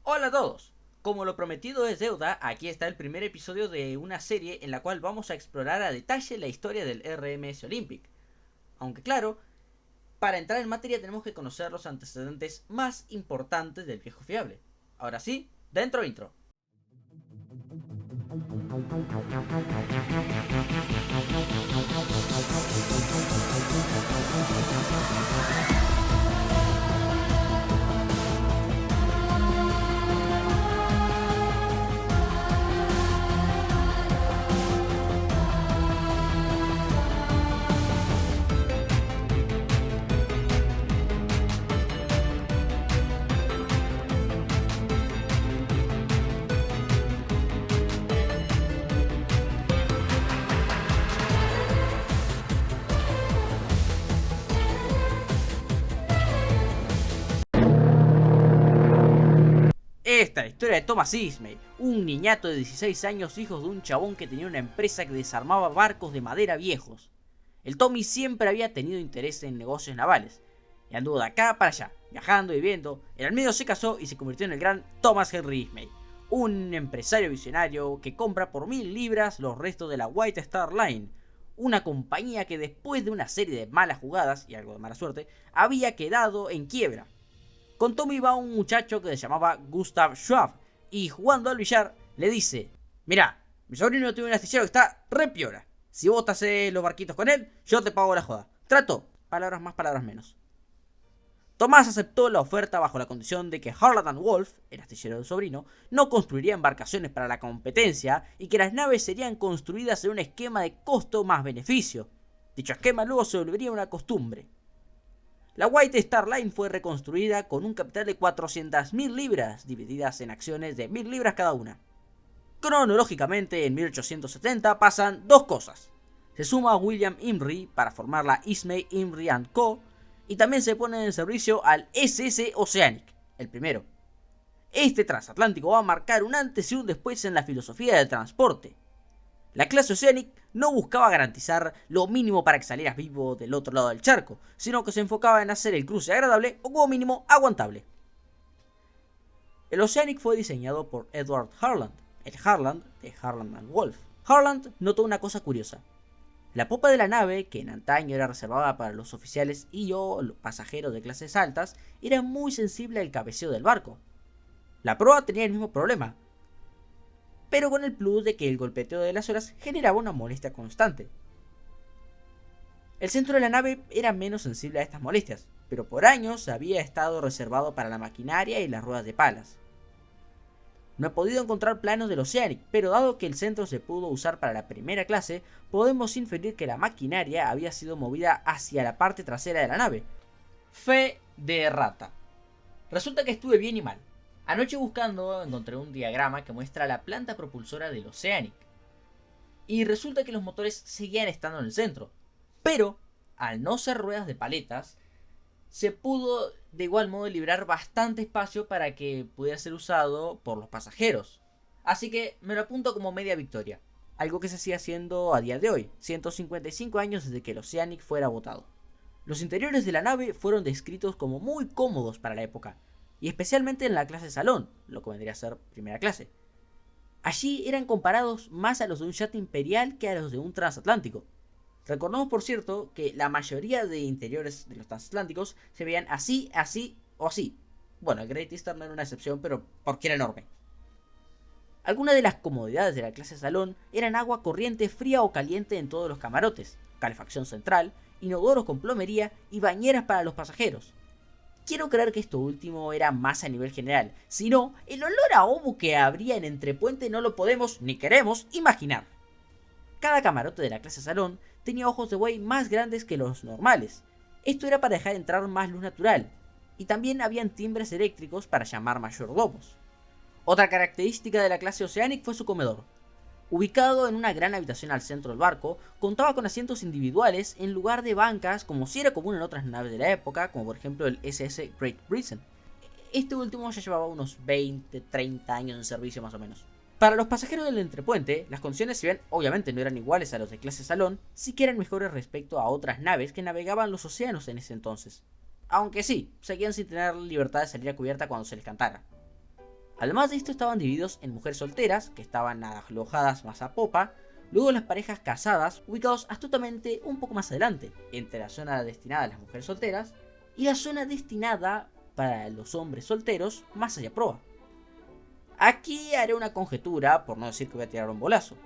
Hola a todos. Como lo prometido es deuda, aquí está el primer episodio de una serie en la cual vamos a explorar a detalle la historia del RMS Olympic. Aunque claro, para entrar en materia tenemos que conocer los antecedentes más importantes del viejo fiable. Ahora sí, dentro intro. Esta es la historia de Thomas Ismay, un niñato de 16 años, hijo de un chabón que tenía una empresa que desarmaba barcos de madera viejos. El Tommy siempre había tenido interés en negocios navales, y anduvo de acá para allá, viajando y viendo. En el medio se casó y se convirtió en el gran Thomas Henry Ismay, un empresario visionario que compra por 1000 libras los restos de la White Star Line, una compañía que después de una serie de malas jugadas y algo de mala suerte, había quedado en quiebra. Con Tommy va un muchacho que se llamaba Gustav Schwab, y jugando al billar le dice: Mirá, mi sobrino tiene un astillero que está re piola. Si vos te haces los barquitos con él, yo te pago la joda. Trato, palabras más, palabras menos. Tomás aceptó la oferta bajo la condición de que Harland Wolff, el astillero del sobrino, no construiría embarcaciones para la competencia y que las naves serían construidas en un esquema de costo más beneficio. Dicho esquema luego se volvería una costumbre. La White Star Line fue reconstruida con un capital de 400.000 libras, divididas en acciones de 1000 libras cada una. Cronológicamente, en 1870 pasan dos cosas. Se suma William Imrie para formar la Ismay Imrie Co. y también se pone en servicio al SS Oceanic, el primero. Este transatlántico va a marcar un antes y un después en la filosofía del transporte. La clase Oceanic no buscaba garantizar lo mínimo para que salieras vivo del otro lado del charco, sino que se enfocaba en hacer el cruce agradable o como mínimo aguantable. El Oceanic fue diseñado por Edward Harland, el Harland de Harland Wolff. Harland notó una cosa curiosa. La popa de la nave, que en antaño era reservada para los oficiales y o los pasajeros de clases altas, era muy sensible al cabeceo del barco. La proa tenía el mismo problema, pero con el plus de que el golpeteo de las olas generaba una molestia constante. El centro de la nave era menos sensible a estas molestias, pero por años había estado reservado para la maquinaria y las ruedas de palas. No he podido encontrar planos del Oceanic, pero dado que el centro se pudo usar para la primera clase, podemos inferir que la maquinaria había sido movida hacia la parte trasera de la nave. Fe de rata. Resulta que estuve bien y mal. Anoche buscando encontré un diagrama que muestra la planta propulsora del Oceanic. Y resulta que los motores seguían estando en el centro. Pero, al no ser ruedas de paletas, se pudo de igual modo liberar bastante espacio para que pudiera ser usado por los pasajeros. Así que me lo apunto como media victoria. Algo que se sigue haciendo a día de hoy, 155 años desde que el Oceanic fuera botado. Los interiores de la nave fueron descritos como muy cómodos para la época, y especialmente en la clase salón, lo que vendría a ser primera clase. Allí eran comparados más a los de un yate imperial que a los de un transatlántico. Recordemos, por cierto, que la mayoría de interiores de los transatlánticos se veían así, así o así. Bueno, el Great Eastern era una excepción, pero porque era enorme. Algunas de las comodidades de la clase salón eran agua corriente fría o caliente en todos los camarotes, calefacción central, inodoros con plomería y bañeras para los pasajeros. Quiero creer que esto último era más a nivel general, si no, el olor a ovo que habría en Entrepuente no lo podemos ni queremos imaginar. Cada camarote de la clase salón tenía ojos de buey más grandes que los normales. Esto era para dejar entrar más luz natural, y también habían timbres eléctricos para llamar mayordomos. Otra característica de la clase Oceanic fue su comedor. Ubicado en una gran habitación al centro del barco, contaba con asientos individuales en lugar de bancas como si era común en otras naves de la época, como por ejemplo el SS Great Britain. Este último ya llevaba unos 20-30 años en servicio más o menos. Para los pasajeros del entrepuente, las condiciones, si bien obviamente no eran iguales a los de clase salón, sí que eran mejores respecto a otras naves que navegaban los océanos en ese entonces. Aunque sí, seguían sin tener libertad de salir a cubierta cuando se les cantara. Además de esto estaban divididos en mujeres solteras, que estaban alojadas más a popa, luego las parejas casadas, ubicados astutamente un poco más adelante, entre la zona destinada a las mujeres solteras y la zona destinada para los hombres solteros más allá proa. Aquí haré una conjetura, por no decir que voy a tirar un bolazo.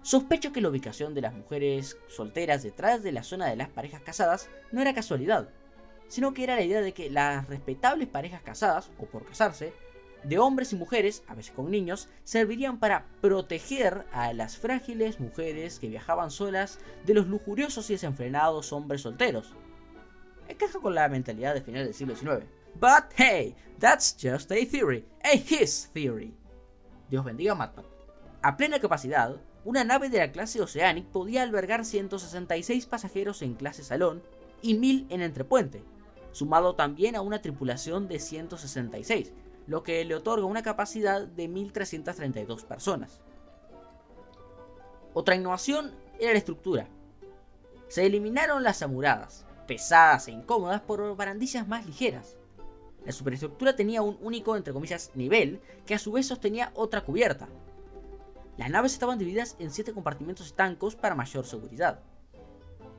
Sospecho que la ubicación de las mujeres solteras detrás de la zona de las parejas casadas no era casualidad, sino que era la idea de que las respetables parejas casadas, o por casarse, de hombres y mujeres, a veces con niños, servirían para proteger a las frágiles mujeres que viajaban solas de los lujuriosos y desenfrenados hombres solteros. Encaja con la mentalidad de finales del siglo XIX. But hey, that's just a theory, his theory. Dios bendiga a Madman. A plena capacidad, una nave de la clase Oceanic podía albergar 166 pasajeros en clase salón y 1000 en entrepuente, sumado también a una tripulación de 166, lo que le otorga una capacidad de 1332 personas. Otra innovación era la estructura. Se eliminaron las amuradas, pesadas e incómodas, por barandillas más ligeras. La superestructura tenía un único, entre comillas, nivel, que a su vez sostenía otra cubierta. Las naves estaban divididas en 7 compartimentos estancos para mayor seguridad.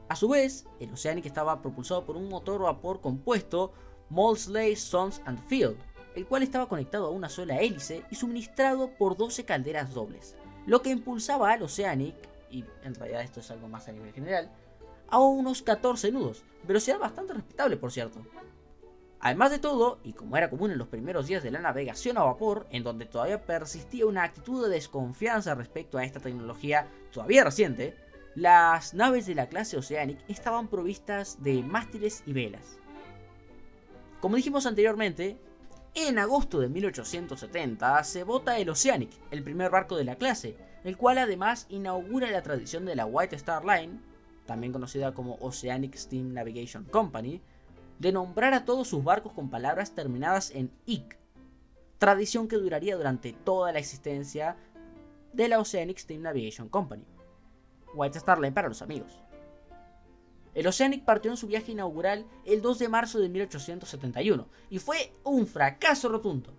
A su vez, el Oceanic estaba propulsado por un motor vapor compuesto Maudslay, Sons and Field, el cual estaba conectado a una sola hélice y suministrado por 12 calderas dobles, lo que impulsaba al Oceanic, y en realidad esto es algo más a nivel general, a unos 14 nudos, velocidad bastante respetable por cierto. Además de todo, y como era común en los primeros días de la navegación a vapor, en donde todavía persistía una actitud de desconfianza respecto a esta tecnología todavía reciente, las naves de la clase Oceanic estaban provistas de mástiles y velas. Como dijimos anteriormente, en agosto de 1870 se vota el Oceanic, el primer barco de la clase, el cual además inaugura la tradición de la White Star Line, también conocida como Oceanic Steam Navigation Company, de nombrar a todos sus barcos con palabras terminadas en "ic", tradición que duraría durante toda la existencia de la Oceanic Steam Navigation Company. White Star Line para los amigos. El Oceanic partió en su viaje inaugural el 2 de marzo de 1871 y fue un fracaso rotundo.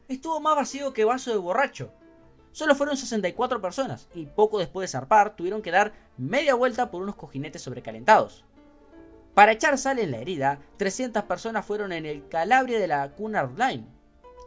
Estuvo más vacío que vaso de borracho. Solo fueron 64 personas y poco después de zarpar tuvieron que dar media vuelta por unos cojinetes sobrecalentados. Para echar sal en la herida, 300 personas fueron en el Calabria de la Cunard Line.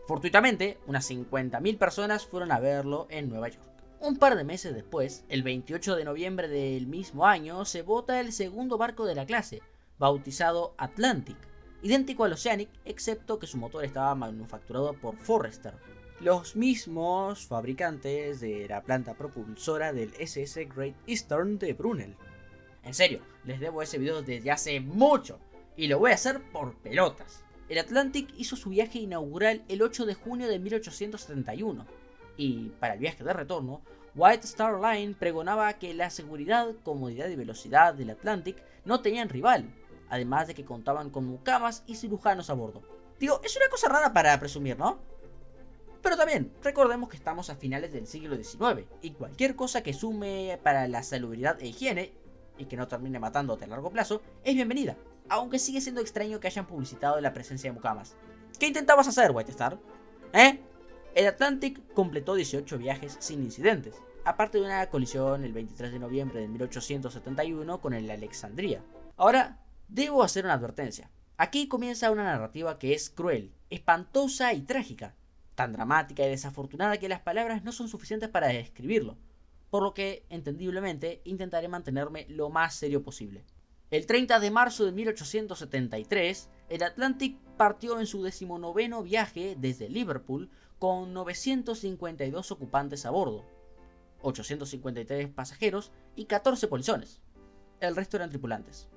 Fortuitamente, unas 50.000 personas fueron a verlo en Nueva York. Un par de meses después, el 28 de noviembre del mismo año, se vota el segundo barco de la clase, bautizado Atlantic, idéntico al Oceanic, excepto que su motor estaba manufacturado por Forrester, los mismos fabricantes de la planta propulsora del SS Great Eastern de Brunel. En serio, les debo ese video desde hace mucho, y lo voy a hacer por pelotas. El Atlantic hizo su viaje inaugural el 8 de junio de 1871, y para el viaje de retorno, White Star Line pregonaba que la seguridad, comodidad y velocidad del Atlantic no tenían rival, además de que contaban con mucamas y cirujanos a bordo. Digo, es una cosa rara para presumir, ¿no? Pero también, recordemos que estamos a finales del siglo XIX, y cualquier cosa que sume para la salubridad e higiene, y que no termine matándote a largo plazo, es bienvenida, aunque sigue siendo extraño que hayan publicitado la presencia de mucamas. ¿Qué intentabas hacer, White Star? El Atlantic completó 18 viajes sin incidentes, aparte de una colisión el 23 de noviembre de 1871 con el Alexandria. Ahora, debo hacer una advertencia. Aquí comienza una narrativa que es cruel, espantosa y trágica, tan dramática y desafortunada que las palabras no son suficientes para describirlo, por lo que, entendiblemente, intentaré mantenerme lo más serio posible. El 30 de marzo de 1873, el Atlantic partió en su 19º viaje desde Liverpool con 952 ocupantes a bordo, 853 pasajeros y 14 polizones. El resto eran tripulantes.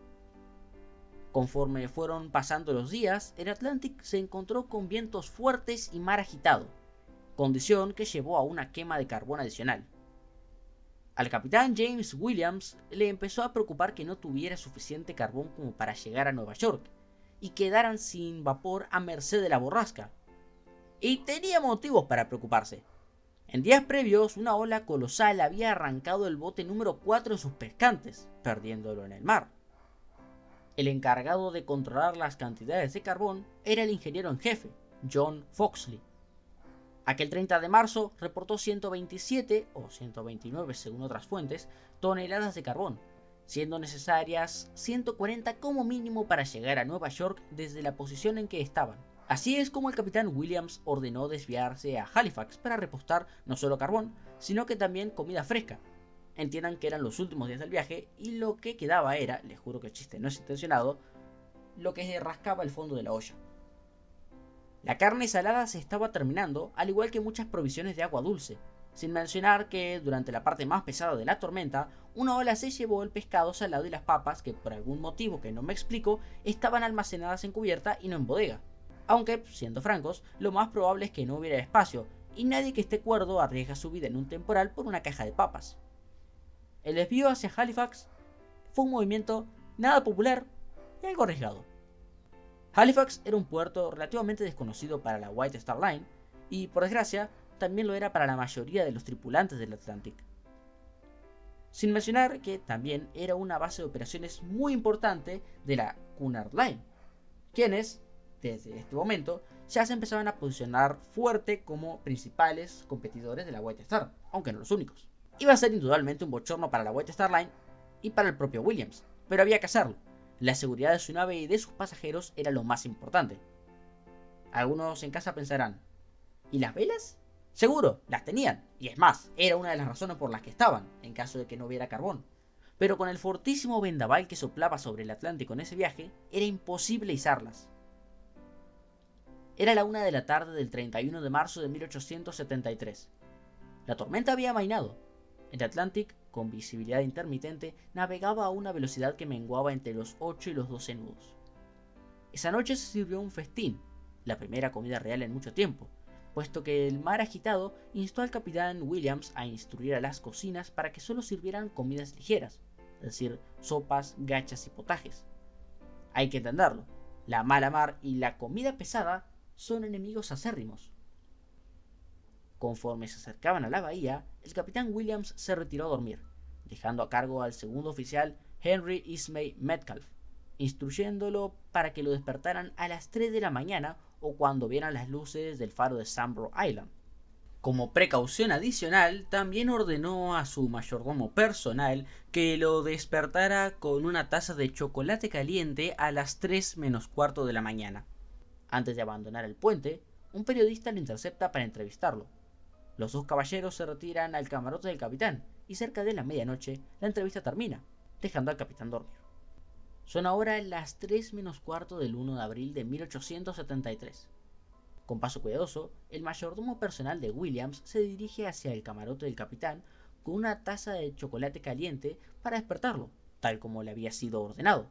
Conforme fueron pasando los días, el Atlantic se encontró con vientos fuertes y mar agitado, condición que llevó a una quema de carbón adicional. Al capitán James Williams le empezó a preocupar que no tuviera suficiente carbón como para llegar a Nueva York, y quedaran sin vapor a merced de la borrasca. Y tenía motivos para preocuparse. En días previos, una ola colosal había arrancado el bote número 4 de sus pescantes, perdiéndolo en el mar. El encargado de controlar las cantidades de carbón era el ingeniero en jefe, John Foxley. Aquel 30 de marzo reportó 127, o 129 según otras fuentes, toneladas de carbón, siendo necesarias 140 como mínimo para llegar a Nueva York desde la posición en que estaban. Así es como el capitán Williams ordenó desviarse a Halifax para repostar no solo carbón, sino que también comida fresca. Entiendan que eran los últimos días del viaje y lo que quedaba era, les juro que el chiste no es intencionado, lo que rascaba el fondo de la olla. La carne salada se estaba terminando, al igual que muchas provisiones de agua dulce, sin mencionar que durante la parte más pesada de la tormenta, una ola se llevó el pescado salado y las papas que por algún motivo que no me explico, estaban almacenadas en cubierta y no en bodega. Aunque, siendo francos, lo más probable es que no hubiera espacio, y nadie que esté cuerdo arriesga su vida en un temporal por una caja de papas. El desvío hacia Halifax fue un movimiento nada popular y algo arriesgado. Halifax era un puerto relativamente desconocido para la White Star Line, y por desgracia, también lo era para la mayoría de los tripulantes del Atlantic. Sin mencionar que también era una base de operaciones muy importante de la Cunard Line, quienes, desde este momento, ya se empezaban a posicionar fuerte como principales competidores de la White Star, aunque no los únicos. Iba a ser indudablemente un bochorno para la White Star Line y para el propio Williams, pero había que hacerlo. La seguridad de su nave y de sus pasajeros era lo más importante. Algunos en casa pensarán, ¿y las velas? Seguro, las tenían, y es más, era una de las razones por las que estaban, en caso de que no hubiera carbón. Pero con el fortísimo vendaval que soplaba sobre el Atlántico en ese viaje, era imposible izarlas. Era la 1 de la tarde del 31 de marzo de 1873. La tormenta había amainado. El Atlantic, con visibilidad intermitente, navegaba a una velocidad que menguaba entre los 8 y los 12 nudos. Esa noche se sirvió un festín, la primera comida real en mucho tiempo, puesto que el mar agitado instó al capitán Williams a instruir a las cocinas para que solo sirvieran comidas ligeras, es decir, sopas, gachas y potajes. Hay que entenderlo, la mala mar y la comida pesada son enemigos acérrimos. Conforme se acercaban a la bahía, el capitán Williams se retiró a dormir, dejando a cargo al segundo oficial Henry Ismay Metcalf, instruyéndolo para que lo despertaran a las 3 de la mañana o cuando vieran las luces del faro de Sambro Island. Como precaución adicional, también ordenó a su mayordomo personal que lo despertara con una taza de chocolate caliente a las 3 menos cuarto de la mañana. Antes de abandonar el puente, un periodista lo intercepta para entrevistarlo. Los dos caballeros se retiran al camarote del capitán y cerca de la medianoche la entrevista termina, dejando al capitán dormir. Son ahora las 3 menos cuarto del 1 de abril de 1873. Con paso cuidadoso, el mayordomo personal de Williams se dirige hacia el camarote del capitán con una taza de chocolate caliente para despertarlo, tal como le había sido ordenado.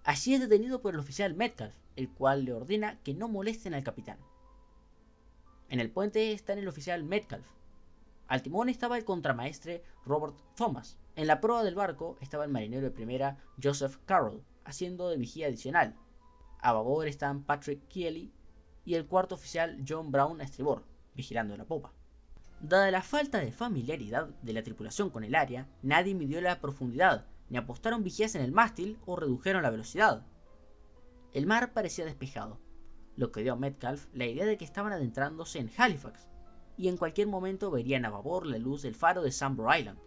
Allí es detenido por el oficial Metcalf, el cual le ordena que no molesten al capitán. En el puente está el oficial Metcalf. Al timón estaba el contramaestre Robert Thomas. En la proa del barco estaba el marinero de primera Joseph Carroll, haciendo de vigía adicional. A babor están Patrick Keeley y el cuarto oficial John Brown a estribor, vigilando la popa. Dada la falta de familiaridad de la tripulación con el área, nadie midió la profundidad, ni apostaron vigías en el mástil o redujeron la velocidad. El mar parecía despejado, lo que dio a Metcalf la idea de que estaban adentrándose en Halifax, y en cualquier momento verían a babor la luz del faro de Sambro Island.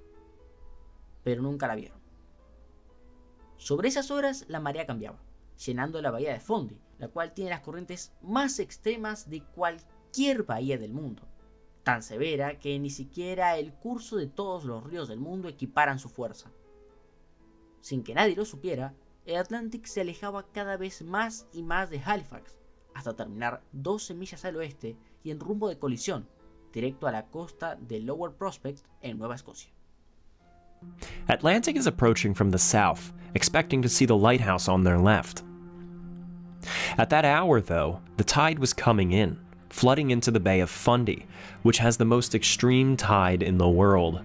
Pero nunca la vieron. Sobre esas horas la marea cambiaba, llenando la bahía de Fundy, la cual tiene las corrientes más extremas de cualquier bahía del mundo, tan severa que ni siquiera el curso de todos los ríos del mundo equiparan su fuerza. Sin que nadie lo supiera, el Atlantic se alejaba cada vez más y más de Halifax, hasta terminar 12 millas al oeste y en rumbo de colisión, directo a la costa de Lower Prospect en Nueva Escocia. Atlantic is approaching from the south, expecting to see the lighthouse on their left. At that hour, though, the tide was coming in, flooding into the Bay of Fundy, which has the most extreme tide in the world.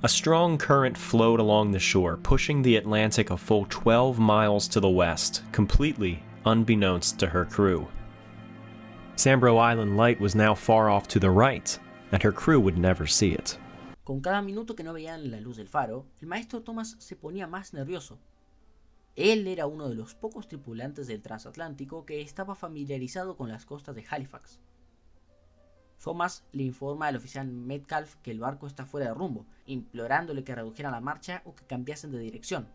A strong current flowed along the shore, pushing the Atlantic a full 12 miles to the west, completely unbeknownst to her crew. Sambro Island Light was now far off to the right, and her crew would never see it. Con cada minuto que no veían la luz del faro, el maestro Thomas se ponía más nervioso. Él era uno de los pocos tripulantes del transatlántico que estaba familiarizado con las costas de Halifax. Thomas le informa al oficial Metcalf que el barco está fuera de rumbo, implorándole que redujeran la marcha o que cambiasen de dirección.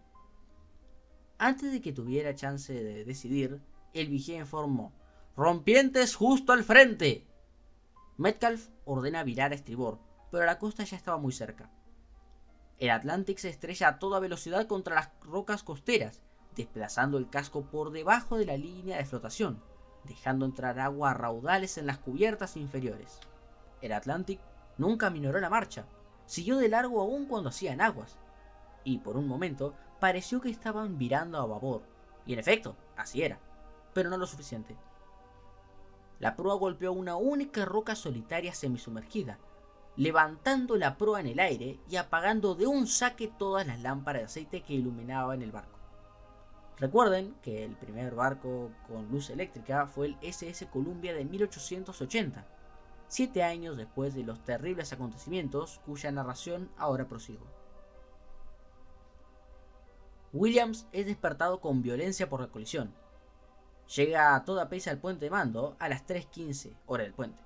Antes de que tuviera chance de decidir, el vigía informó: ¡rompientes justo al frente! Metcalf ordena virar a estribor, pero la costa ya estaba muy cerca. El Atlantic se estrella a toda velocidad contra las rocas costeras, desplazando el casco por debajo de la línea de flotación, dejando entrar agua a raudales en las cubiertas inferiores. El Atlantic nunca aminoró la marcha, siguió de largo aún cuando hacían aguas, y por un momento pareció que estaban virando a babor, y en efecto, así era, pero no lo suficiente. La proa golpeó una única roca solitaria semisumergida, levantando la proa en el aire y apagando de un saque todas las lámparas de aceite que iluminaban el barco. Recuerden que el primer barco con luz eléctrica fue el SS Columbia de 1880, 7 años después de los terribles acontecimientos cuya narración ahora prosigo. Williams es despertado con violencia por la colisión. Llega a toda prisa al puente de mando a las 3:15 hora del puente.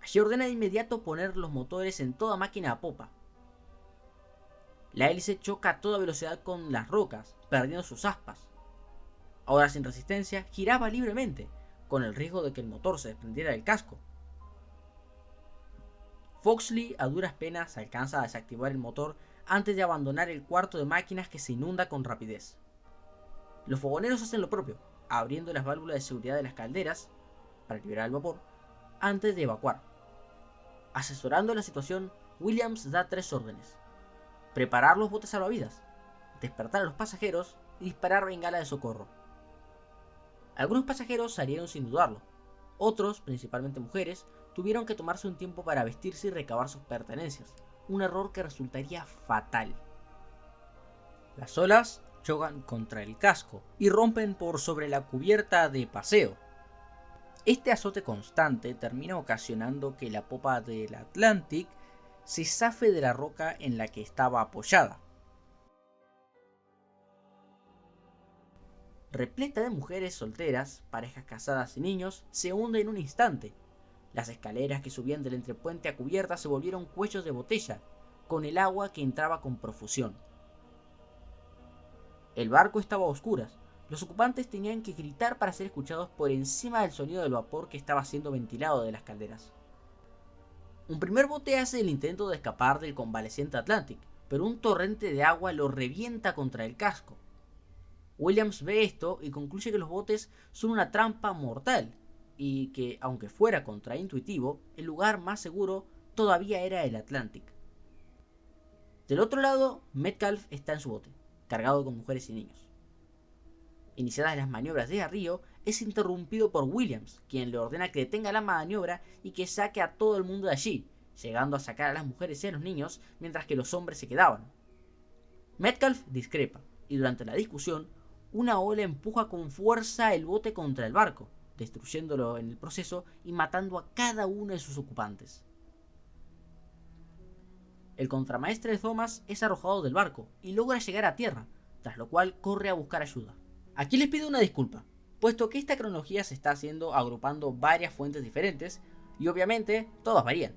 Allí ordena de inmediato poner los motores en toda máquina a popa. La hélice choca a toda velocidad con las rocas, perdiendo sus aspas. Ahora sin resistencia, giraba libremente, con el riesgo de que el motor se desprendiera del casco. Foxley a duras penas alcanza a desactivar el motor antes de abandonar el cuarto de máquinas que se inunda con rapidez. Los fogoneros hacen lo propio, abriendo las válvulas de seguridad de las calderas para liberar el vapor antes de evacuar. Asesorando la situación, Williams da 3 órdenes: preparar los botes salvavidas, despertar a los pasajeros y disparar bengala de socorro. Algunos pasajeros salieron sin dudarlo, otros, principalmente mujeres, tuvieron que tomarse un tiempo para vestirse y recabar sus pertenencias, un error que resultaría fatal. Las olas chocan contra el casco y rompen por sobre la cubierta de paseo. Este azote constante termina ocasionando que la popa del Atlantic se zafe de la roca en la que estaba apoyada. Repleta de mujeres solteras, parejas casadas y niños, se hunde en un instante. Las escaleras que subían del entrepuente a cubierta se volvieron cuellos de botella, con el agua que entraba con profusión. El barco estaba a oscuras. Los ocupantes tenían que gritar para ser escuchados por encima del sonido del vapor que estaba siendo ventilado de las calderas. Un primer bote hace el intento de escapar del convaleciente Atlantic, pero un torrente de agua lo revienta contra el casco. Williams ve esto y concluye que los botes son una trampa mortal, y que, aunque fuera contraintuitivo, el lugar más seguro todavía era el Atlantic. Del otro lado, Metcalf está en su bote, cargado con mujeres y niños. Iniciadas las maniobras de arrío, es interrumpido por Williams, quien le ordena que detenga la maniobra y que saque a todo el mundo de allí, llegando a sacar a las mujeres y a los niños, mientras que los hombres se quedaban. Metcalf discrepa, y durante la discusión, una ola empuja con fuerza el bote contra el barco, destruyéndolo en el proceso y matando a cada uno de sus ocupantes. El contramaestre Thomas es arrojado del barco y logra llegar a tierra, tras lo cual corre a buscar ayuda. Aquí les pido una disculpa, puesto que esta cronología se está haciendo agrupando varias fuentes diferentes y obviamente todas varían.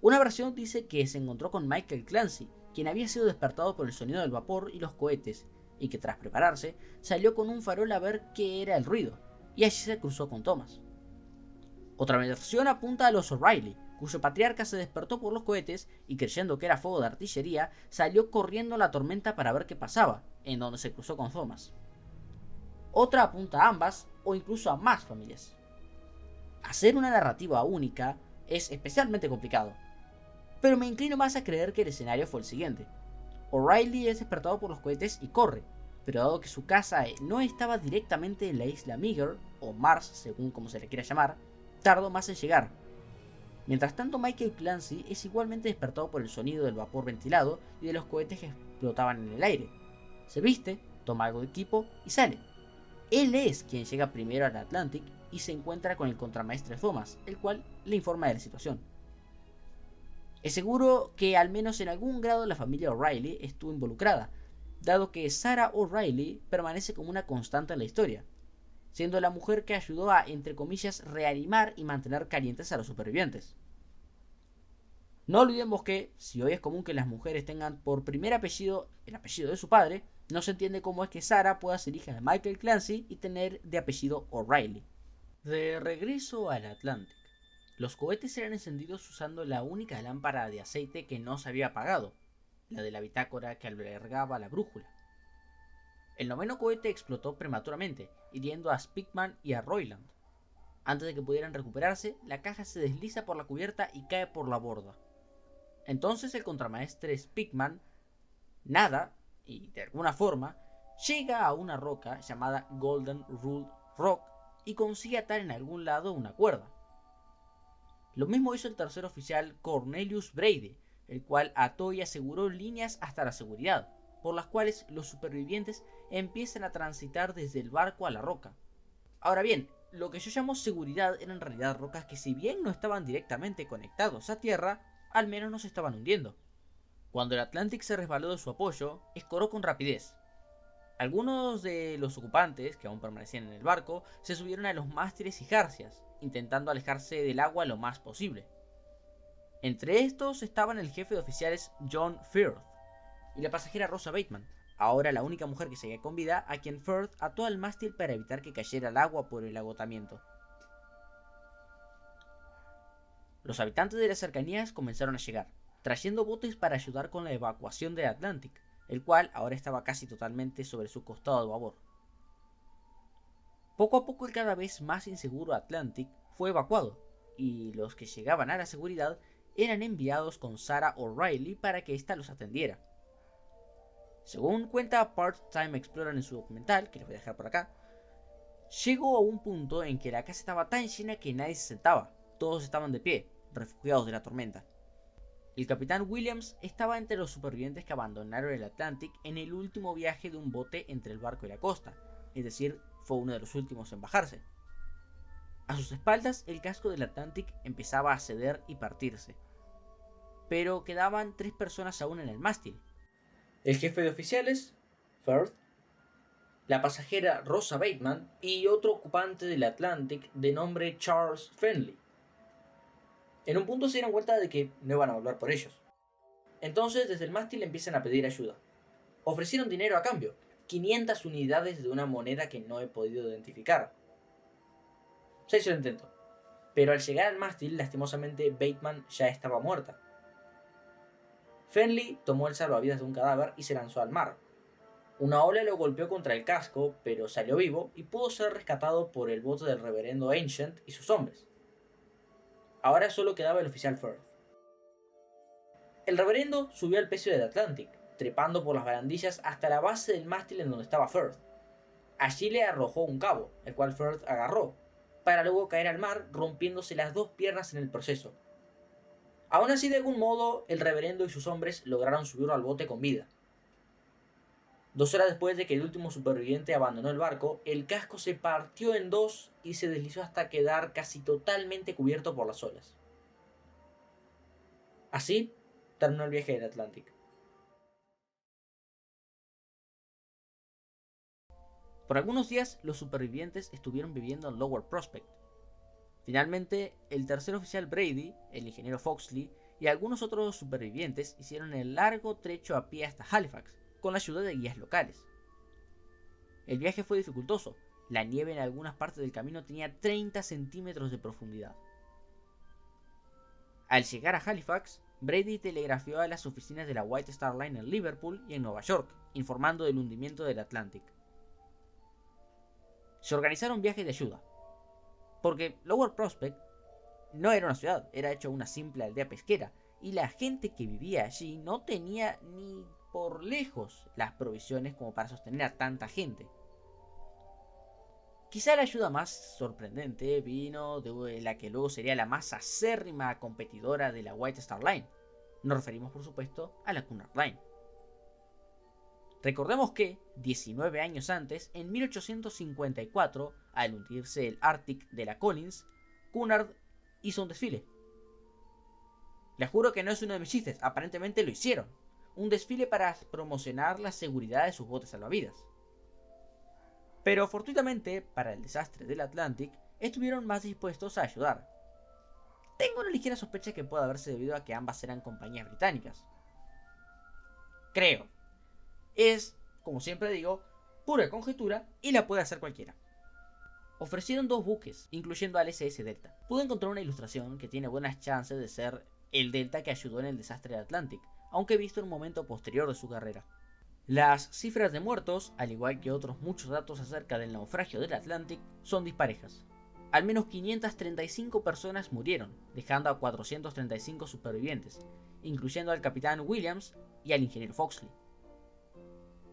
Una versión dice que se encontró con Michael Clancy, quien había sido despertado por el sonido del vapor y los cohetes, y que tras prepararse salió con un farol a ver qué era el ruido, y allí se cruzó con Thomas. Otra versión apunta a los O'Reilly, cuyo patriarca se despertó por los cohetes y, creyendo que era fuego de artillería, salió corriendo a la tormenta para ver qué pasaba, en donde se cruzó con Thomas. Otra apunta a ambas o incluso a más familias. Hacer una narrativa única es especialmente complicado, pero me inclino más a creer que el escenario fue el siguiente. O'Reilly es despertado por los cohetes y corre, pero dado que su casa no estaba directamente en la isla Meagher, o Mars según como se le quiera llamar, tardó más en llegar. Mientras tanto, Michael Clancy es igualmente despertado por el sonido del vapor ventilado y de los cohetes que explotaban en el aire. Se viste, toma algo de equipo y sale. Él es quien llega primero al Atlantic y se encuentra con el contramaestre Thomas, el cual le informa de la situación. Es seguro que al menos en algún grado la familia O'Reilly estuvo involucrada, dado que Sarah O'Reilly permanece como una constante en la historia, siendo la mujer que ayudó a, entre comillas, reanimar y mantener calientes a los supervivientes. No olvidemos que, si hoy es común que las mujeres tengan por primer apellido el apellido de su padre, no se entiende cómo es que Sarah pueda ser hija de Michael Clancy y tener de apellido O'Reilly. De regreso al Atlantic, los cohetes eran encendidos usando la única lámpara de aceite que no se había apagado, la de la bitácora que albergaba la brújula. El noveno cohete explotó prematuramente, hiriendo a Speakman y a Roiland. Antes de que pudieran recuperarse, la caja se desliza por la cubierta y cae por la borda. Entonces el contramaestre Speakman nada, y de alguna forma, llega a una roca llamada Golden Rule Rock y consigue atar en algún lado una cuerda. Lo mismo hizo el tercer oficial Cornelius Brady, el cual ató y aseguró líneas hasta la seguridad, por las cuales los supervivientes empiezan a transitar desde el barco a la roca. Ahora bien, lo que yo llamo seguridad eran en realidad rocas que, si bien no estaban directamente conectados a tierra, al menos no se estaban hundiendo. Cuando el Atlantic se resbaló de su apoyo, escoró con rapidez. Algunos de los ocupantes, que aún permanecían en el barco, se subieron a los mástiles y jarcias, intentando alejarse del agua lo más posible. Entre estos estaban el jefe de oficiales John Firth y la pasajera Rosa Bateman, ahora la única mujer que seguía con vida, a quien Firth ató al mástil para evitar que cayera al agua por el agotamiento. Los habitantes de las cercanías comenzaron a llegar, trayendo botes para ayudar con la evacuación del Atlantic, el cual ahora estaba casi totalmente sobre su costado de babor. Poco a poco el cada vez más inseguro Atlantic fue evacuado, y los que llegaban a la seguridad eran enviados con Sarah O'Reilly para que ésta los atendiera. Según cuenta Part-Time Explorer en su documental, que les voy a dejar por acá, llegó a un punto en que la casa estaba tan llena que nadie se sentaba, todos estaban de pie, refugiados de la tormenta. El capitán Williams estaba entre los supervivientes que abandonaron el Atlantic en el último viaje de un bote entre el barco y la costa, es decir, fue uno de los últimos en bajarse. A sus espaldas el casco del Atlantic empezaba a ceder y partirse, pero quedaban 3 personas aún en el mástil. El jefe de oficiales, Firth, la pasajera Rosa Bateman y otro ocupante del Atlantic de nombre Charles Fenley. En un punto se dieron cuenta de que no iban a volver por ellos. Entonces desde el mástil empiezan a pedir ayuda. Ofrecieron dinero a cambio, 500 unidades de una moneda que no he podido identificar. Se hizo el intento, pero al llegar al mástil, lastimosamente Bateman ya estaba muerta. Fenley tomó el salvavidas de un cadáver y se lanzó al mar. Una ola lo golpeó contra el casco, pero salió vivo y pudo ser rescatado por el bote del reverendo Ancient y sus hombres. Ahora solo quedaba el oficial Firth. El reverendo subió al pecio del Atlantic, trepando por las barandillas hasta la base del mástil en donde estaba Firth. Allí le arrojó un cabo, el cual Firth agarró, para luego caer al mar rompiéndose las 2 piernas en el proceso. Aún así, de algún modo, el reverendo y sus hombres lograron subirlo al bote con vida. 2 horas después de que el último superviviente abandonó el barco, el casco se partió en 2 y se deslizó hasta quedar casi totalmente cubierto por las olas. Así terminó el viaje del Atlantic. Por algunos días, los supervivientes estuvieron viviendo en Lower Prospect. Finalmente, el tercer oficial Brady, el ingeniero Foxley y algunos otros supervivientes hicieron el largo trecho a pie hasta Halifax, con la ayuda de guías locales. El viaje fue dificultoso. La nieve en algunas partes del camino tenía 30 centímetros de profundidad. Al llegar a Halifax, Brady telegrafió a las oficinas de la White Star Line en Liverpool y en Nueva York, informando del hundimiento del Atlantic. Se organizaron viajes de ayuda, porque Lower Prospect no era una ciudad, era hecho una simple aldea pesquera, y la gente que vivía allí no tenía ni por lejos las provisiones como para sostener a tanta gente. Quizá la ayuda más sorprendente vino de la que luego sería la más acérrima competidora de la White Star Line. Nos referimos, por supuesto, a la Cunard Line. Recordemos que, 19 años antes, en 1854, al hundirse el Arctic de la Collins, Cunard hizo un desfile. Les juro que no es uno de mis chistes, aparentemente lo hicieron. Un desfile para promocionar la seguridad de sus botes salvavidas. Pero fortuitamente, para el desastre del Atlantic, estuvieron más dispuestos a ayudar. Tengo una ligera sospecha que puede haberse debido a que ambas eran compañías británicas. Creo. Es, como siempre digo, pura conjetura y la puede hacer cualquiera. Ofrecieron 2 buques, incluyendo al SS Delta. Pude encontrar una ilustración que tiene buenas chances de ser el Delta que ayudó en el desastre del Atlantic, aunque visto en un momento posterior de su carrera. Las cifras de muertos, al igual que otros muchos datos acerca del naufragio del Atlantic, son disparejas. Al menos 535 personas murieron, dejando a 435 supervivientes, incluyendo al capitán Williams y al ingeniero Foxley.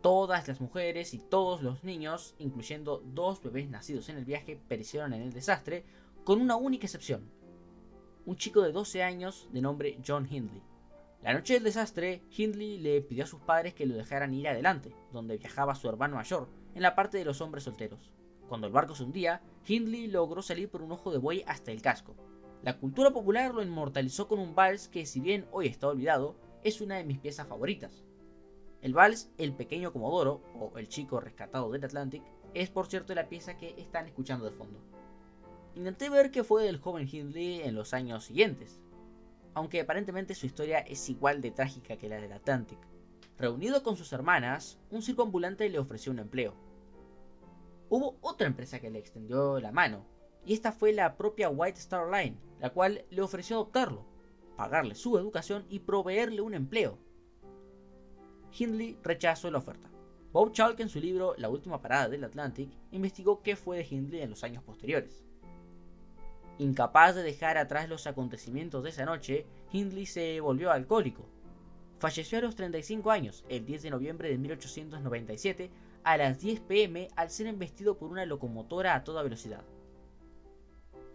Todas las mujeres y todos los niños, incluyendo 2 bebés nacidos en el viaje, perecieron en el desastre, con una única excepción: un chico de 12 años de nombre John Hindley. La noche del desastre, Hindley le pidió a sus padres que lo dejaran ir adelante, donde viajaba su hermano mayor, en la parte de los hombres solteros. Cuando el barco se hundía, Hindley logró salir por un ojo de buey hasta el casco. La cultura popular lo inmortalizó con un vals que, si bien hoy está olvidado, es una de mis piezas favoritas. El vals El Pequeño Comodoro, o El Chico Rescatado del Atlantic, es por cierto la pieza que están escuchando de fondo. Intenté ver qué fue del joven Hindley en los años siguientes, aunque aparentemente su historia es igual de trágica que la del Atlantic. Reunido con sus hermanas, un circo ambulante le ofreció un empleo. Hubo otra empresa que le extendió la mano, y esta fue la propia White Star Line, la cual le ofreció adoptarlo, pagarle su educación y proveerle un empleo. Hindley rechazó la oferta. Bob Chalk, en su libro La última parada del Atlantic, investigó qué fue de Hindley en los años posteriores. Incapaz de dejar atrás los acontecimientos de esa noche, Hindley se volvió alcohólico. Falleció a los 35 años, el 10 de noviembre de 1897, a las 10 p.m. al ser embestido por una locomotora a toda velocidad.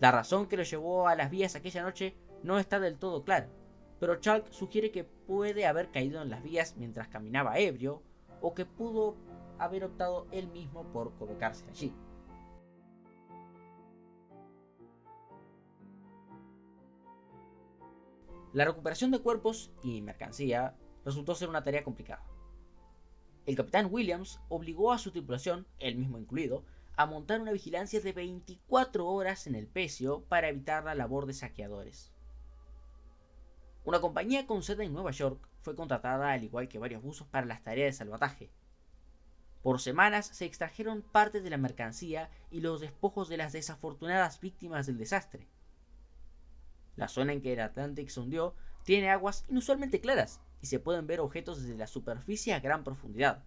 La razón que lo llevó a las vías aquella noche no está del todo clara, pero Chalk sugiere que puede haber caído en las vías mientras caminaba ebrio, o que pudo haber optado él mismo por colocarse allí. La recuperación de cuerpos y mercancía resultó ser una tarea complicada. El capitán Williams obligó a su tripulación, él mismo incluido, a montar una vigilancia de 24 horas en el pecio para evitar la labor de saqueadores. Una compañía con sede en Nueva York fue contratada, al igual que varios buzos, para las tareas de salvataje. Por semanas se extrajeron parte de la mercancía y los despojos de las desafortunadas víctimas del desastre. La zona en que el Atlantic se hundió tiene aguas inusualmente claras y se pueden ver objetos desde la superficie a gran profundidad.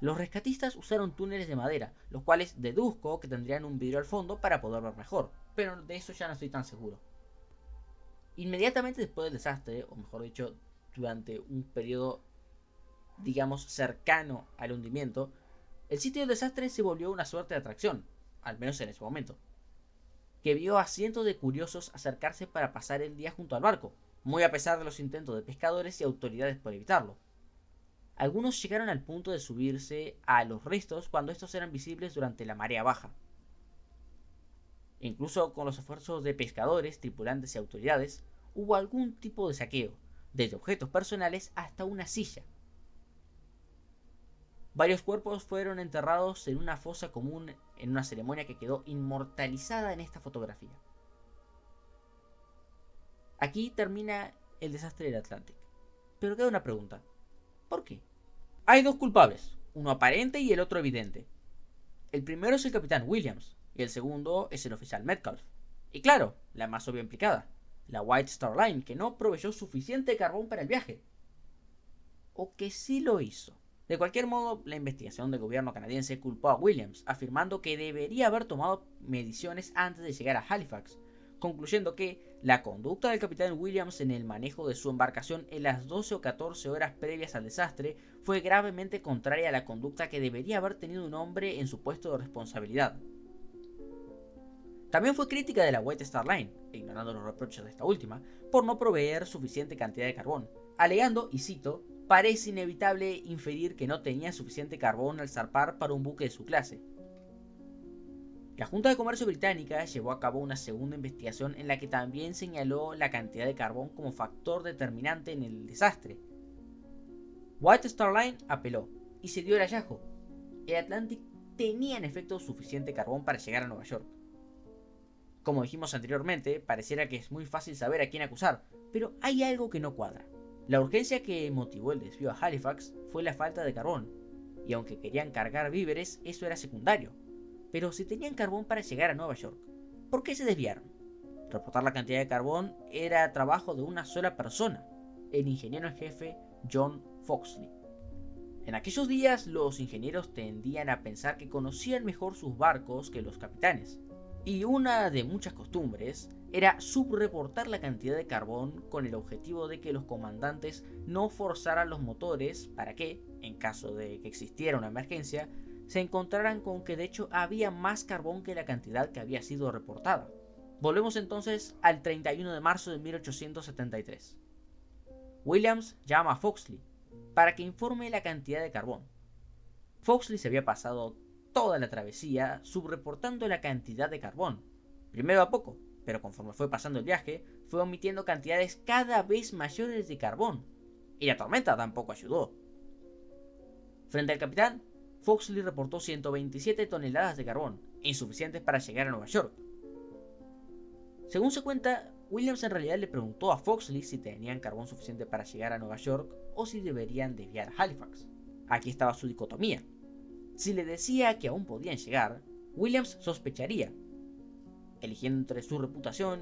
Los rescatistas usaron túneles de madera, los cuales deduzco que tendrían un vidrio al fondo para poder ver mejor, pero de eso ya no estoy tan seguro. Inmediatamente después del desastre, o mejor dicho, durante un periodo, digamos, cercano al hundimiento, el sitio del desastre se volvió una suerte de atracción, al menos en ese momento, que vio a cientos de curiosos acercarse para pasar el día junto al barco, muy a pesar de los intentos de pescadores y autoridades por evitarlo. Algunos llegaron al punto de subirse a los restos cuando estos eran visibles durante la marea baja. Incluso con los esfuerzos de pescadores, tripulantes y autoridades, hubo algún tipo de saqueo, desde objetos personales hasta una silla. Varios cuerpos fueron enterrados en una fosa común en una ceremonia que quedó inmortalizada en esta fotografía. Aquí termina el desastre del Atlantic. Pero queda una pregunta. ¿Por qué? Hay 2 culpables, uno aparente y el otro evidente. El primero es el capitán Williams, y el segundo es el oficial Metcalf. Y claro, la más obvia implicada, la White Star Line, que no proveyó suficiente carbón para el viaje. O que sí lo hizo. De cualquier modo, la investigación del gobierno canadiense culpó a Williams, afirmando que debería haber tomado mediciones antes de llegar a Halifax, concluyendo que la conducta del capitán Williams en el manejo de su embarcación en las 12 o 14 horas previas al desastre fue gravemente contraria a la conducta que debería haber tenido un hombre en su puesto de responsabilidad. También fue crítica de la White Star Line, ignorando los reproches de esta última, por no proveer suficiente cantidad de carbón, alegando, y cito, parece inevitable inferir que no tenía suficiente carbón al zarpar para un buque de su clase. La Junta de Comercio británica llevó a cabo una segunda investigación en la que también señaló la cantidad de carbón como factor determinante en el desastre. White Star Line apeló y se dio el hallazgo. El Atlantic tenía en efecto suficiente carbón para llegar a Nueva York. Como dijimos anteriormente, pareciera que es muy fácil saber a quién acusar, pero hay algo que no cuadra. La urgencia que motivó el desvío a Halifax fue la falta de carbón, y aunque querían cargar víveres, eso era secundario. Pero si tenían carbón para llegar a Nueva York, ¿por qué se desviaron? Reportar la cantidad de carbón era trabajo de una sola persona, el ingeniero en jefe John Foxley. En aquellos días los ingenieros tendían a pensar que conocían mejor sus barcos que los capitanes, y una de muchas costumbres era subreportar la cantidad de carbón con el objetivo de que los comandantes no forzaran los motores para que, en caso de que existiera una emergencia, se encontraran con que de hecho había más carbón que la cantidad que había sido reportada. Volvemos entonces al 31 de marzo de 1873. Williams llama a Foxley para que informe la cantidad de carbón. Foxley se había pasado toda la travesía subreportando la cantidad de carbón, primero a poco, pero conforme fue pasando el viaje, fue omitiendo cantidades cada vez mayores de carbón, y la tormenta tampoco ayudó. Frente al capitán, Foxley reportó 127 toneladas de carbón, insuficientes para llegar a Nueva York. Según se cuenta, Williams en realidad le preguntó a Foxley si tenían carbón suficiente para llegar a Nueva York o si deberían desviar a Halifax. Aquí estaba su dicotomía. Si le decía que aún podían llegar, Williams sospecharía. Eligiendo entre su reputación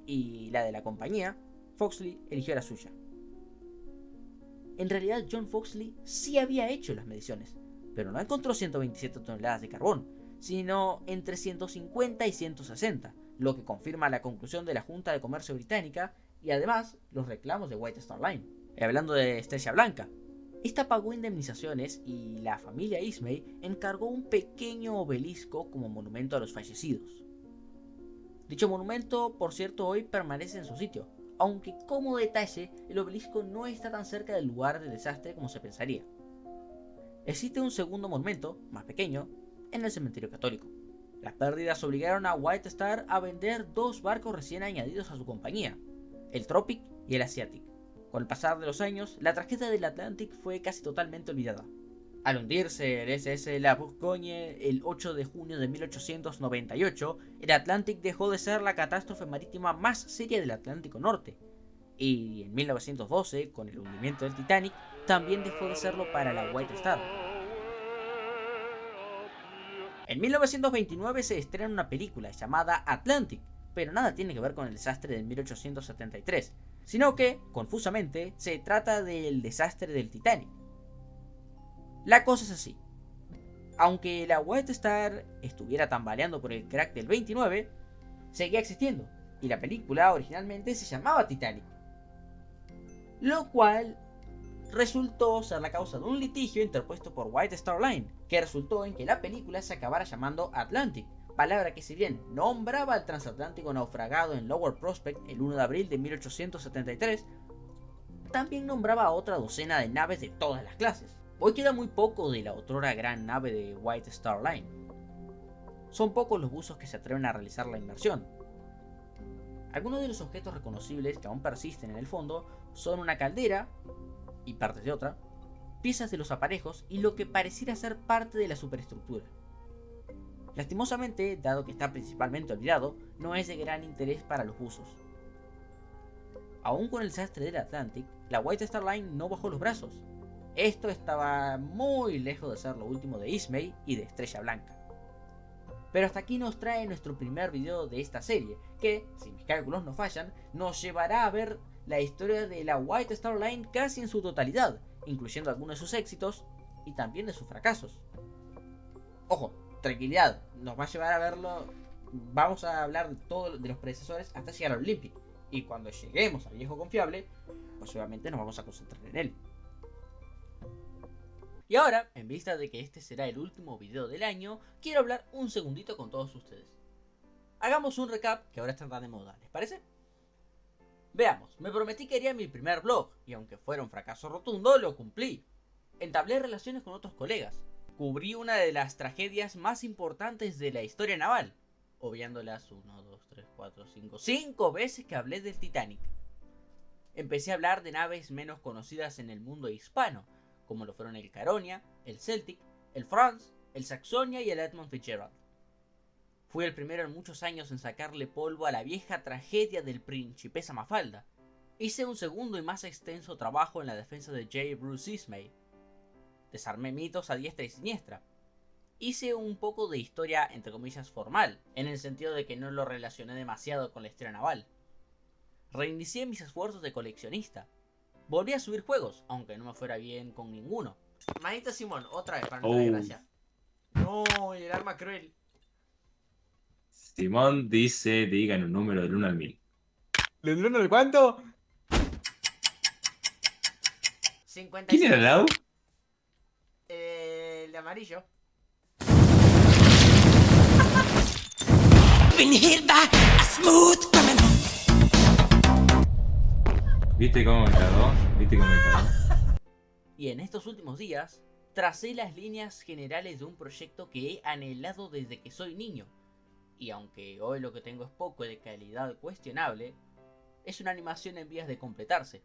y la de la compañía, Foxley eligió la suya. En realidad John Foxley sí había hecho las mediciones, pero no encontró 127 toneladas de carbón, sino entre 150 y 160, lo que confirma la conclusión de la Junta de Comercio británica y además los reclamos de White Star Line. Hablando de Estrella Blanca, esta pagó indemnizaciones y la familia Ismay encargó un pequeño obelisco como monumento a los fallecidos. Dicho monumento, por cierto, hoy permanece en su sitio, aunque como detalle, el obelisco no está tan cerca del lugar del desastre como se pensaría. Existe un segundo monumento, más pequeño, en el cementerio católico. Las pérdidas obligaron a White Star a vender dos barcos recién añadidos a su compañía, el Tropic y el Asiatic. Con el pasar de los años, la tragedia del Atlantic fue casi totalmente olvidada. Al hundirse el SS La Bourgogne el 8 de junio de 1898, el Atlantic dejó de ser la catástrofe marítima más seria del Atlántico Norte. Y en 1912, con el hundimiento del Titanic, también dejó de serlo para la White Star. En 1929 se estrena una película llamada Atlantic, pero nada tiene que ver con el desastre de 1873, sino que, confusamente, se trata del desastre del Titanic. La cosa es así. Aunque la White Star estuviera tambaleando por el crack del 29, seguía existiendo, y la película originalmente se llamaba Titanic. Lo cual resultó ser la causa de un litigio interpuesto por White Star Line, que resultó en que la película se acabara llamando Atlantic, palabra que si bien nombraba al transatlántico naufragado en Lower Prospect el 1 de abril de 1873, también nombraba a otra docena de naves de todas las clases. Hoy queda muy poco de la otrora gran nave de White Star Line. Son pocos los buzos que se atreven a realizar la inmersión. Algunos de los objetos reconocibles que aún persisten en el fondo son una caldera y partes de otra, piezas de los aparejos y lo que pareciera ser parte de la superestructura. Lastimosamente, dado que está principalmente olvidado, no es de gran interés para los buzos. Aún con el desastre del Atlantic, la White Star Line no bajó los brazos. Esto estaba muy lejos de ser lo último de Ismay y de Estrella Blanca. Pero hasta aquí nos trae nuestro primer video de esta serie, que, si mis cálculos no fallan, nos llevará a ver la historia de la White Star Line casi en su totalidad, incluyendo algunos de sus éxitos y también de sus fracasos. Ojo, tranquilidad, nos va a llevar a verlo. Vamos a hablar de todos de los predecesores hasta llegar al Olympic, y cuando lleguemos al viejo confiable, pues obviamente nos vamos a concentrar en él. Y ahora, en vista de que este será el último video del año, quiero hablar un segundito con todos ustedes. Hagamos un recap que ahora está de moda, ¿les parece? Veamos, me prometí que haría mi primer blog, y aunque fuera un fracaso rotundo, lo cumplí. Entablé relaciones con otros colegas. Cubrí una de las tragedias más importantes de la historia naval, obviándolas 5 veces que hablé del Titanic. Empecé a hablar de naves menos conocidas en el mundo hispano, como lo fueron el Caronia, el Celtic, el France, el Saxonia y el Edmund Fitzgerald. Fui el primero en muchos años en sacarle polvo a la vieja tragedia del Principessa Mafalda. Hice un segundo y más extenso trabajo en la defensa de J. Bruce Ismay. Desarmé mitos a diestra y siniestra. Hice un poco de historia, entre comillas, formal, en el sentido de que no lo relacioné demasiado con la historia naval. Reinicié mis esfuerzos de coleccionista. Volví a subir juegos, aunque no me fuera bien con ninguno. Manita Simón, otra vez, para no dar gracia. No, el arma cruel. Simón dice, digan un número del 1 al 1000. ¿Del 1 al cuánto? 56. ¿Quién era Lau? El de amarillo. ¿Viste cómo me cagó? ¿Viste cómo me cagó? Y en estos últimos días, tracé las líneas generales de un proyecto que he anhelado desde que soy niño. Y aunque hoy lo que tengo es poco de calidad cuestionable, es una animación en vías de completarse.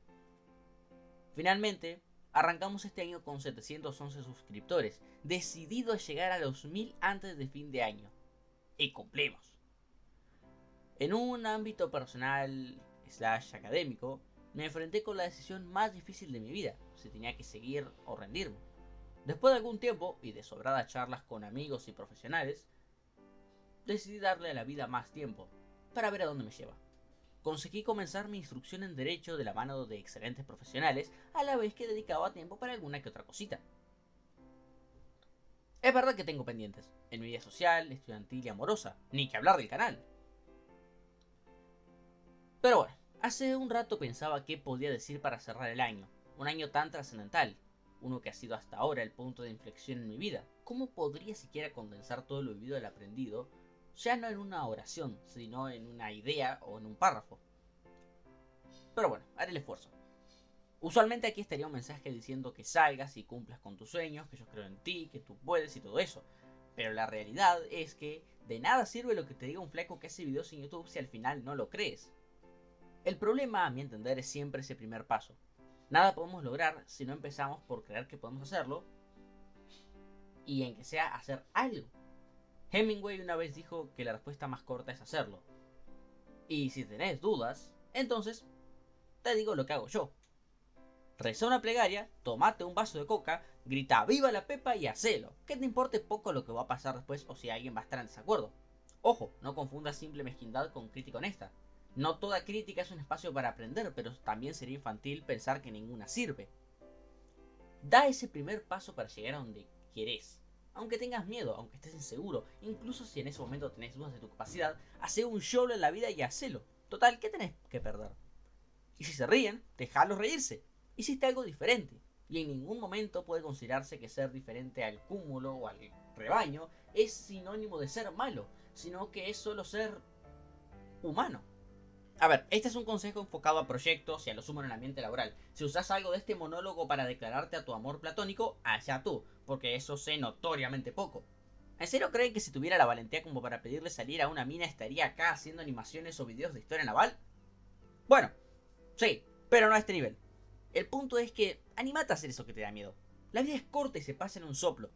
Finalmente, arrancamos este año con 711 suscriptores, decidido a llegar a los 1000 antes de fin de año. Y cumplimos. En un ámbito personal / académico, me enfrenté con la decisión más difícil de mi vida, si tenía que seguir o rendirme. Después de algún tiempo y de sobradas charlas con amigos y profesionales, decidí darle a la vida más tiempo, para ver a dónde me lleva. Conseguí comenzar mi instrucción en Derecho de la mano de excelentes profesionales, a la vez que dedicaba tiempo para alguna que otra cosita. Es verdad que tengo pendientes, en mi vida social, estudiantil y amorosa, ni que hablar del canal. Pero bueno, hace un rato pensaba qué podía decir para cerrar el año, un año tan trascendental, uno que ha sido hasta ahora el punto de inflexión en mi vida. ¿Cómo podría siquiera condensar todo lo vivido y aprendido, ya no en una oración, sino en una idea o en un párrafo? Pero bueno, haré el esfuerzo. Usualmente aquí estaría un mensaje diciendo que salgas y cumplas con tus sueños, que yo creo en ti, que tú puedes y todo eso. Pero la realidad es que de nada sirve lo que te diga un flaco que hace videos en YouTube si al final no lo crees. El problema, a mi entender, es siempre ese primer paso. Nada podemos lograr si no empezamos por creer que podemos hacerlo y en que sea hacer algo. Hemingway una vez dijo que la respuesta más corta es hacerlo. Y si tenés dudas, entonces te digo lo que hago yo. Reza una plegaria, tomate un vaso de coca, grita ¡viva la Pepa! Y hacelo. Que te importe poco lo que va a pasar después o si alguien va a estar en desacuerdo. Ojo, no confundas simple mezquindad con crítica honesta. No toda crítica es un espacio para aprender, pero también sería infantil pensar que ninguna sirve. Da ese primer paso para llegar a donde querés. Aunque tengas miedo, aunque estés inseguro, incluso si en ese momento tenés dudas de tu capacidad, hacé un YOLO en la vida y hacelo. Total, ¿qué tenés que perder? Y si se ríen, dejalos reírse. Hiciste algo diferente. Y en ningún momento puede considerarse que ser diferente al cúmulo o al rebaño es sinónimo de ser malo, sino que es solo ser humano. A ver, este es un consejo enfocado a proyectos y a lo sumo en el ambiente laboral. Si usas algo de este monólogo para declararte a tu amor platónico, allá tú, porque eso sé notoriamente poco. ¿En serio creen que si tuviera la valentía como para pedirle salir a una mina estaría acá haciendo animaciones o videos de historia naval? Bueno, sí, pero no a este nivel. El punto es que anímate a hacer eso que te da miedo. La vida es corta y se pasa en un soplo.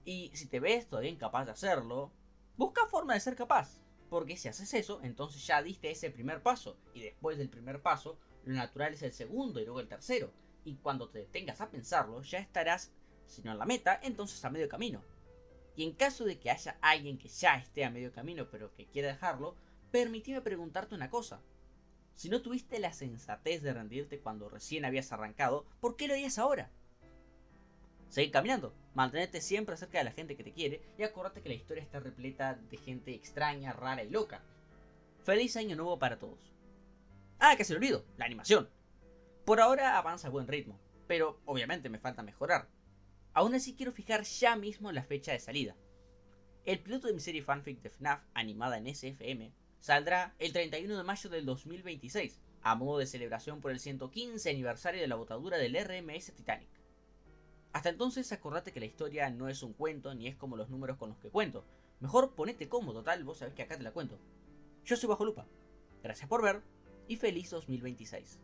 Y si te ves todavía incapaz de hacerlo, busca forma de ser capaz. Porque si haces eso, entonces ya diste ese primer paso. Y después del primer paso, lo natural es el segundo y luego el tercero. Y cuando te detengas a pensarlo, ya estarás, si no en la meta, entonces a medio camino. Y en caso de que haya alguien que ya esté a medio camino pero que quiera dejarlo, permíteme preguntarte una cosa. Si no tuviste la sensatez de rendirte cuando recién habías arrancado, ¿por qué lo harías ahora? Seguir caminando, mantenerte siempre cerca de la gente que te quiere y acordate que la historia está repleta de gente extraña, rara y loca. Feliz año nuevo para todos. Ah, que se me olvidó, la animación. Por ahora avanza a buen ritmo, pero obviamente me falta mejorar. Aún así quiero fijar ya mismo la fecha de salida. El piloto de mi serie fanfic de FNAF animada en SFM saldrá el 31 de mayo del 2026, a modo de celebración por el 115 aniversario de la botadura del RMS Titanic. Hasta entonces acordate que la historia no es un cuento ni es como los números con los que cuento. Mejor ponete cómodo, total, vos sabés que acá te la cuento. Yo soy Bajo Lupa. Gracias por ver y feliz 2026.